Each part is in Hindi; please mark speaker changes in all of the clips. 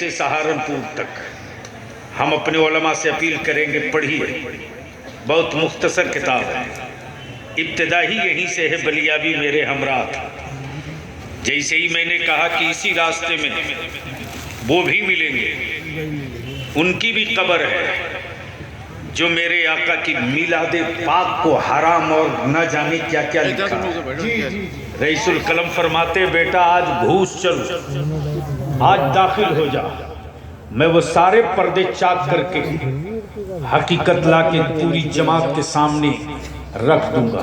Speaker 1: से सहारनपुर तक हम अपने उलमा से अपील करेंगे, पढ़िए। बहुत मुख्तसर किताब है। इब्तिदा ही यहीं से है, बलियाबी मेरे हमरा था। जैसे ही मैंने कहा कि इसी रास्ते में वो भी मिलेंगे, उनकी भी कब्र है जो मेरे आका की मिलादे पाक को हराम और न जाने क्या क्या लिखा। रईसुल कलम फरमाते, बेटा आज घूस चल, आज दाखिल हो जा, मैं वो सारे पर्दे चाक करके हकीकत ला के पूरी जमात के सामने रख दूंगा।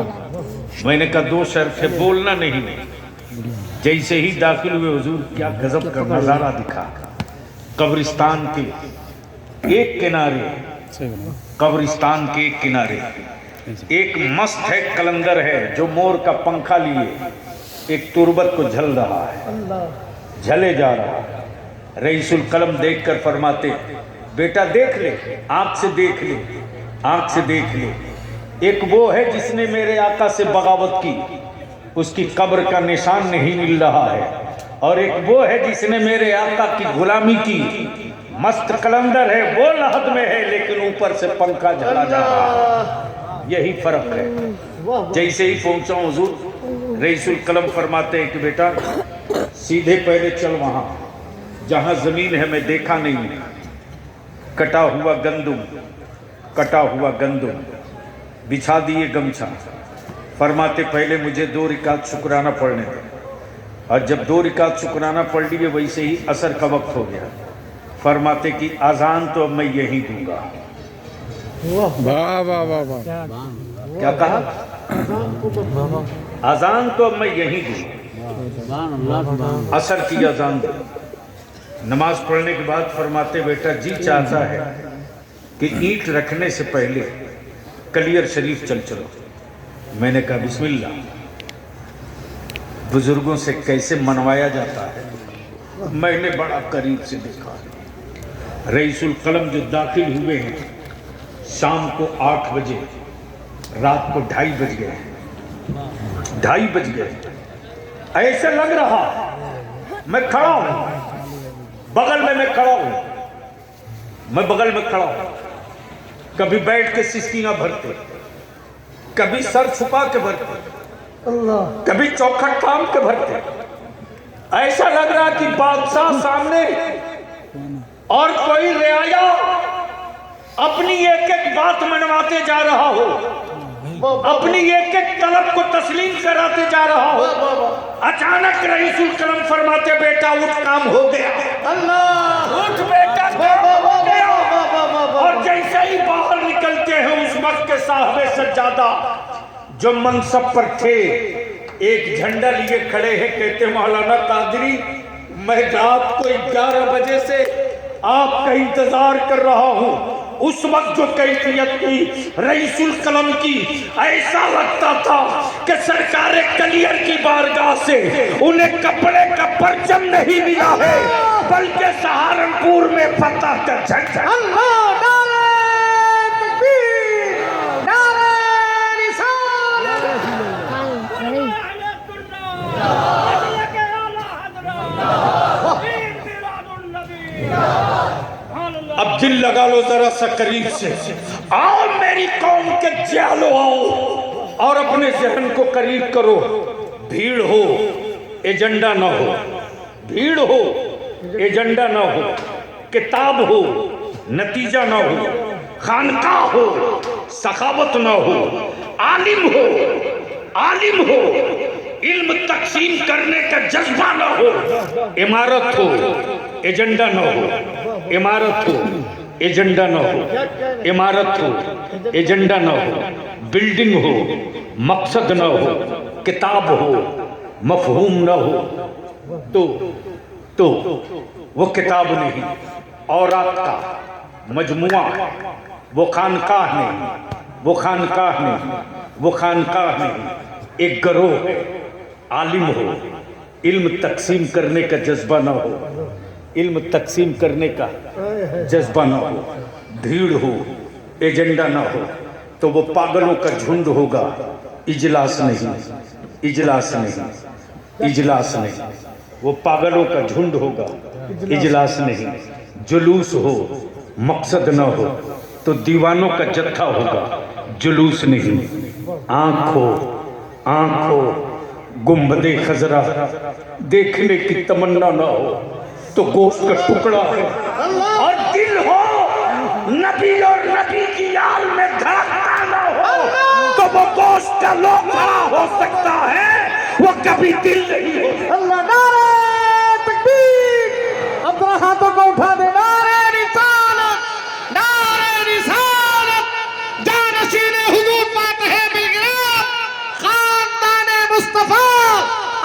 Speaker 1: मैंने कहा दो शर्त है, बोलना नहीं। जैसे ही दाखिल हुए हुजूर क्या गजब का नजारा दिखा। कब्रिस्तान के एक किनारे, कब्रिस्तान के एक किनारे एक मस्त है कलंदर है जो मोर का पंखा लिए एक तुरबत को झल रहा है, झले जा रहा है। रईसुल कलम देखकर फरमाते, बेटा देख ले, आंख से देख ले, आंख से देख ले। एक वो है जिसने मेरे आका से बगावत की, उसकी कब्र का निशान नहीं मिल रहा है। और एक वो है जिसने मेरे आका की गुलामी की, मस्त कलंदर है, वो लहद में है लेकिन ऊपर से पंखा झला जा रहा है। यही फर्क है। जैसे ही पहुंचा हुजूर, रईसुल कलम फरमाते हैं कि बेटा सीधे पहले चल, वहां जहां जमीन है मैं देखा नहीं, कटा हुआ गंदुम, कटा हुआ गंदुम बिछा दिए गमछा। फरमाते पहले मुझे 2 रिकात शुक्राना पढ़ने दे। और जब 2 रिकात शुक्राना पढ़ लिए वैसे ही असर का वक्त हो गया। फरमाते कि आजान तो अब मैं यही दूंगा।
Speaker 2: वाह वाह वाह वाह,
Speaker 1: क्या कहा? आजान तो अब मैं यही दूंगा, असर की आजान दो। नमाज पढ़ने के बाद फरमाते, बेटा जी चाहता है कि ईंट रखने से पहले कलियर शरीफ चल चलो। मैंने कहा बिस्मिल्लाह। बुजुर्गों से कैसे मनवाया जाता है मैंने बड़ा करीब से देखा। रईसुल कलम जो दाखिल हुए हैं शाम को 8 बजे, रात को 2:30 बज गए, 2:30 बज गए। ऐसे लग रहा मैं खड़ा हूं, बगल में मैं खड़ा हूं, मैं बगल में खड़ा हूं। कभी बैठ के सिस्कियां भरते, कभी सर छुपा के भरते, कभी चौखट थाम के भरते। ऐसा लग रहा कि बादशाह सामने और कोई रियाया अपनी एक एक बात मनवाते जा रहा हो, अपनी एक एक तलब को तस्लीम कराते जा रहा हो। अचानक रईसुल कलम फरमाते, बेटा उठ, काम हो गया। अल्लाह, उठ बेटा, काम हो गया। और जैसे ही बाहर निकलते हैं उस वक्त के साहबे सज्जादा जो मनसब पर थे एक झंडा लिए खड़े हैं। कहते मौलाना कादरी, मैं रात को 11 बजे से आपका इंतजार कर रहा हूं। उस वक्त जो कैफियत थी रईसुल कलम की, ऐसा लगता था कि सरकार कलियर की बारगाह से उन्हें कपड़े का परचम नहीं मिला है, बल्कि सहारनपुर में फतह का झंडा। अब दिल लगा लो जरा सा करीब से, आओ मेरी कौम के जालो, आओ और अपने जहन को करीब करो। भीड़ हो, एजेंडा ना हो, भीड़ हो, एजेंडा ना हो, किताब हो, नतीजा ना हो, खानकाह हो, सखावत ना हो, आलिम हो, आलिम हो, इल्म तकसीम करने का जज्बा ना हो, इमारत हो, एजेंडा ना हो, इमारत हो, एजेंडा ना हो, इमारत हो, एजेंडा ना हो, बिल्डिंग हो, मकसद ना हो, किताब हो, मफहूम ना हो, तो वो किताब नहीं, औरात का मजमुआ, वो खानकाह नहीं, वो खानकाह नहीं, वो खानकाह नहीं। एक गरोह है, आलिम हो, इल्म तकसीम करने का जज्बा ना हो, इल्म तकसीम करने का जज्बा ना हो, भीड़ हो, एजेंडा ना हो, तो वो पागलों का झुंड होगा। इजलास नहीं, इजलास नहीं, इजलास नहीं, वो पागलों का झुंड होगा। इजलास नहीं, जुलूस हो, मकसद न हो तो दीवानों का जत्था होगा, जुलूस नहीं। आंखों आंखों गुंबदे खजरा देखने की तमन्ना न हो तो गोश्त का टुकड़ा है, और दिल हो नबी और नबी की आल में धड़कता न हो तो वो गोश्त का लोथा हो सकता है, वो कभी दिल नहीं हो।
Speaker 2: अल्लाह, नारे तकबीर। अब जरा हाथों को उठा दे, नारे रिसालत, नारे रिसालत। जानशीने हुजूर पाक है बिलगिराम, खानदाने मुस्तफा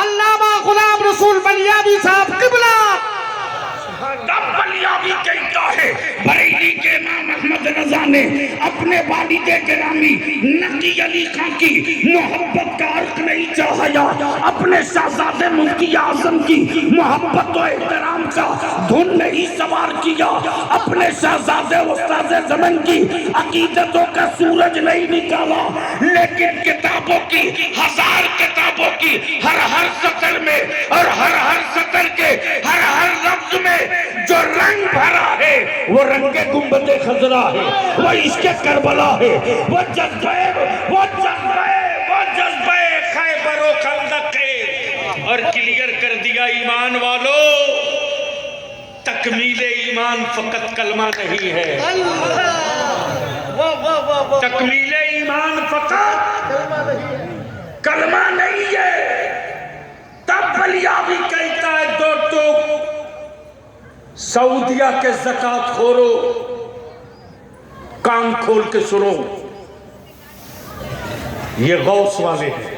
Speaker 2: अल्लामा गुलाम रसूल बलियावी साहब किबला।
Speaker 1: तब बलियावी कहता है, बरेली के इमाम अहमद रजा ने अपने वालिदे गिरामी नकी अली खां की मोहब्बत का अर्क नहीं चाहा, अपने शहजादे मुफ्ती आजम की मोहब्बत और एहतराम का धुन नहीं सवार किया, अपने शहजादे उस्ताद ज़मन की अकीदतों का सूरज नहीं निकाला, लेकिन किताबों की, हजार किताबों की हर सतर में और हर सतर के हर लफ्ज में जो रंग भरा है वो रंगे गुंबदे खजरा है, वो इसके करबला है, वो जज्बे खैबरो खंदक है। और क्लियर कर दिया ईमान वालों, तकमीले ईमान फकत कलमा नहीं है, तकमीले ईमान फकत कलमा नहीं है। तब बलियावी कहता है, दो तो सऊदिया के ज़कात खोरो, कान खोल के सुनो, ये गौस वाले हैं,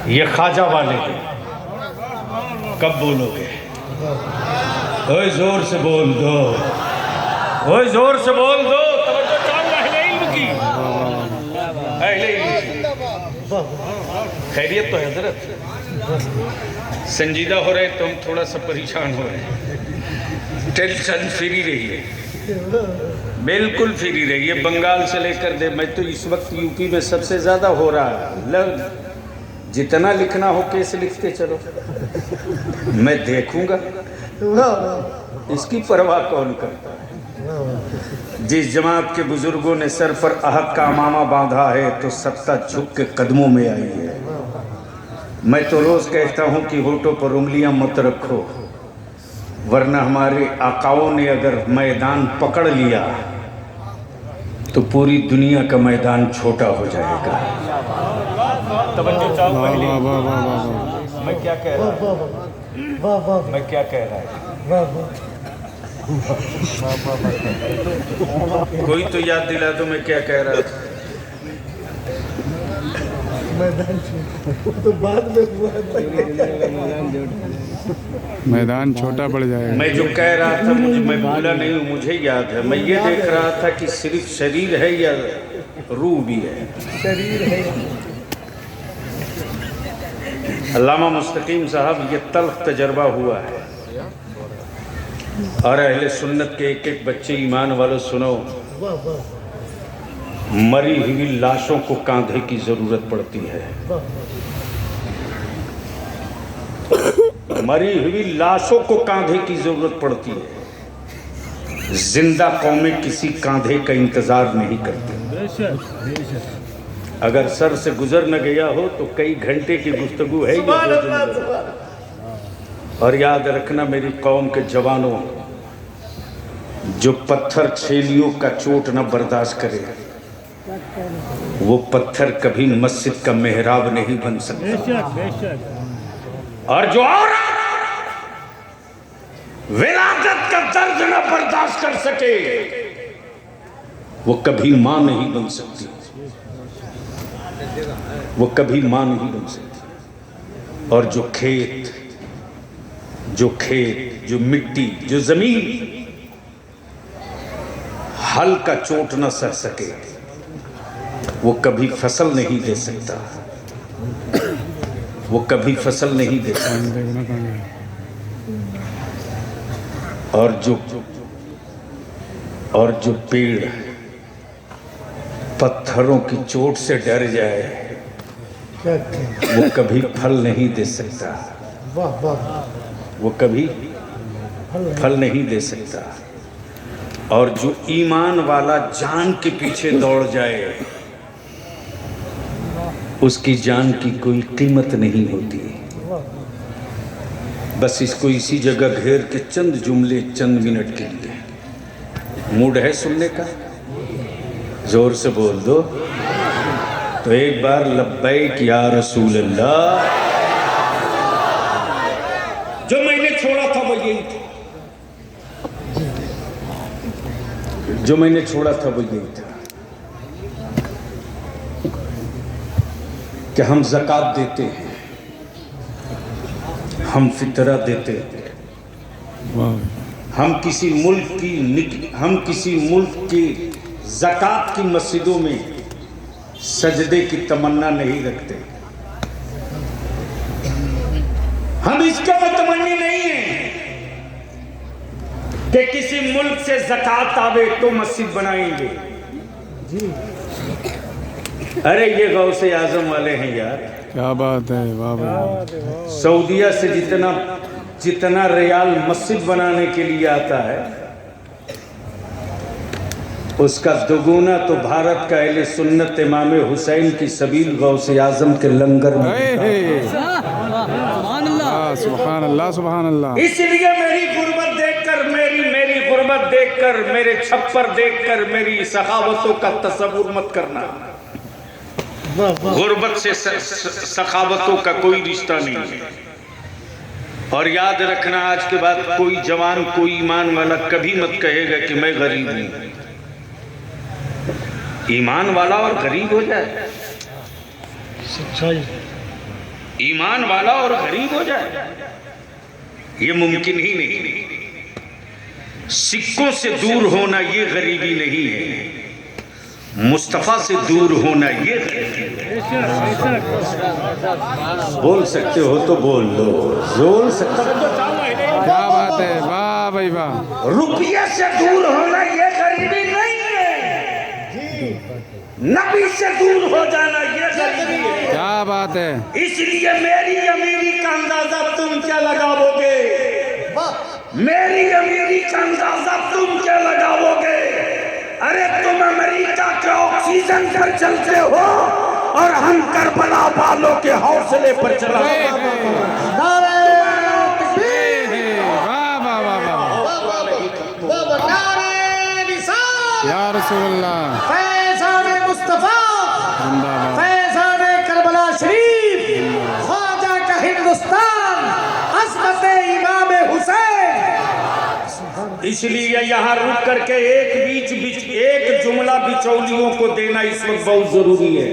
Speaker 1: ये ख्वाजा वाले हैं। कब बोलोगे? ओए जोर से बोल दो, ओए जोर से बोल दो, तवज्जो चाहूं अहले इल्म की, अहले इल्म की। खैरियत तो है हजरत? संजीदा हो रहे तो हम थोड़ा सा परेशान हो रहे हैं, टेंशन फ्री रहिए, बिल्कुल फ्री रहिए। बंगाल से लेकर दे, मैं तो इस वक्त यूपी में सबसे ज़्यादा हो रहा है, जितना लिखना हो केस लिखते चलो, मैं देखूंगा, इसकी परवाह कौन करता है। जिस जमात के बुजुर्गों ने सर पर अहद का अमामा बांधा है तो सत्ता झुक के कदमों में आई है। मैं तो रोज़ कहता हूँ कि होठों पर उंगलियां मत रखो, वरना हमारे आकाओं ने अगर मैदान पकड़ लिया तो पूरी दुनिया का मैदान छोटा हो जाएगा। मैं क्या कह रहा हूँ, मैं क्या कह रहा हूँ, कोई तो याद दिला दो मैं क्या कह रहा था।
Speaker 2: मैदान छोटा पड़ जाएगा।
Speaker 1: मैं जो कह रहा था मैं भूला नहीं हूँ, मुझे याद है। मैं ये देख रहा था कि सिर्फ शरीर है या रूह भी है। शरीर है। अल्लामा मुस्तकीम साहब, ये तल्ख तजर्बा हुआ है, और अहले सुन्नत के एक एक बच्चे ईमान वालों सुनो, मरी हुई लाशों को कांधे की जरूरत पड़ती है। मरी हुई लाशों को कांधे की जरूरत पड़ती है। जिंदा कौमें किसी कांधे का इंतजार नहीं करती। अगर सर से गुजर न गया हो तो कई घंटे की गुफ्तगू है। और याद रखना मेरी कौम के जवानों, जो पत्थर छेलियों का चोट न बर्दाश्त करे वो पत्थर कभी मस्जिद का मेहराब नहीं बन सकता। और जो विलादत का दर्द न बर्दाश्त कर सके वो कभी मां नहीं बन सकती, वो कभी मां नहीं बन सकती। और जो खेत, जो मिट्टी, जो जमीन हल का चोट न सह सके वो कभी फसल नहीं दे सकता, वो कभी फसल नहीं दे सकता। और जो पेड़ पत्थरों की चोट से डर जाए वो कभी फल नहीं दे सकता, वो कभी फल नहीं दे सकता। और जो ईमान वाला जान के पीछे दौड़ जाए उसकी जान की कोई कीमत नहीं होती। बस इसको इसी जगह घेर के चंद जुमले चंद मिनट के लिए। मूड है सुनने का? जोर से बोल दो तो एक बार लब्बैक या रसूल अल्लाह। जो मैंने छोड़ा था वो यही था, जो मैंने छोड़ा था वो यही था कि हम ज़कात देते हैं, हम फितरा देते हैं, हम किसी मुल्क की ज़कात की मस्जिदों में सजदे की तमन्ना नहीं रखते। हम इसका तमन्नी नहीं है कि किसी मुल्क से ज़कात आवे तो मस्जिद बनाएंगे। अरे ये गौसे आजम वाले हैं यार,
Speaker 3: क्या बात है, वाह भाई।
Speaker 1: सऊदीया से जितना रियाल मस्जिद बनाने के लिए आता है उसका दुगुना तो भारत का अहले सुन्नत इमाम हुसैन की सबील गौसे आजम के लंगर में।
Speaker 3: सुभान अल्लाह, सुभान अल्लाह।
Speaker 1: इसलिए मेरी गुर्बत देखकर, मेरी गुर्बत देखकर, मेरे छप्पर देखकर मेरी सखावतों का तसव्वुर मत करना। गुर्बत से सखावतों का कोई रिश्ता नहीं है। और याद रखना, आज के बाद कोई जवान, कोई ईमान वाला कभी मत कहेगा कि मैं गरीब हूं। ईमान वाला और गरीब हो जाए, ईमान वाला और गरीब हो जाए, ये मुमकिन ही नहीं। सिक्कों से दूर होना ये गरीबी नहीं है, मुस्तफा से दूर होना ये गरीबी है। बोल सकते हो तो बोल लो, बोल सकते हो तो।
Speaker 3: क्या बात है, वाह भाई वाह।
Speaker 1: रुपये से दूर होना ये गरीबी नहीं है, नबी से दूर हो जाना ये गरीबी है।
Speaker 3: क्या बात है।
Speaker 1: इसलिए मेरी अमीरी का अंदाजा तुम क्या लगाओगे, मेरी अमीरी का अंदाजा तुम क्या लगाओगे? अरे तुम अमेरिका के ऑक्सीजन पर चलते हो और हम करबला वालों के हौसले पर चला।
Speaker 2: नारे तकबीर,
Speaker 3: वाह वाह वाह वाह।
Speaker 2: नारे रिसालत,
Speaker 3: या रसूलल्लाह,
Speaker 2: फैज़ान मुस्तफा,
Speaker 3: जिंदाबाद।
Speaker 2: फैज़ान करबला शरीफ, ख्वाजा का हिंदुस्तान, अज़मत इमाम हुसैन।
Speaker 1: इसलिए यहाँ रुक करके एक जुमला बिचौलियों को देना इस वक्त बहुत जरूरी है।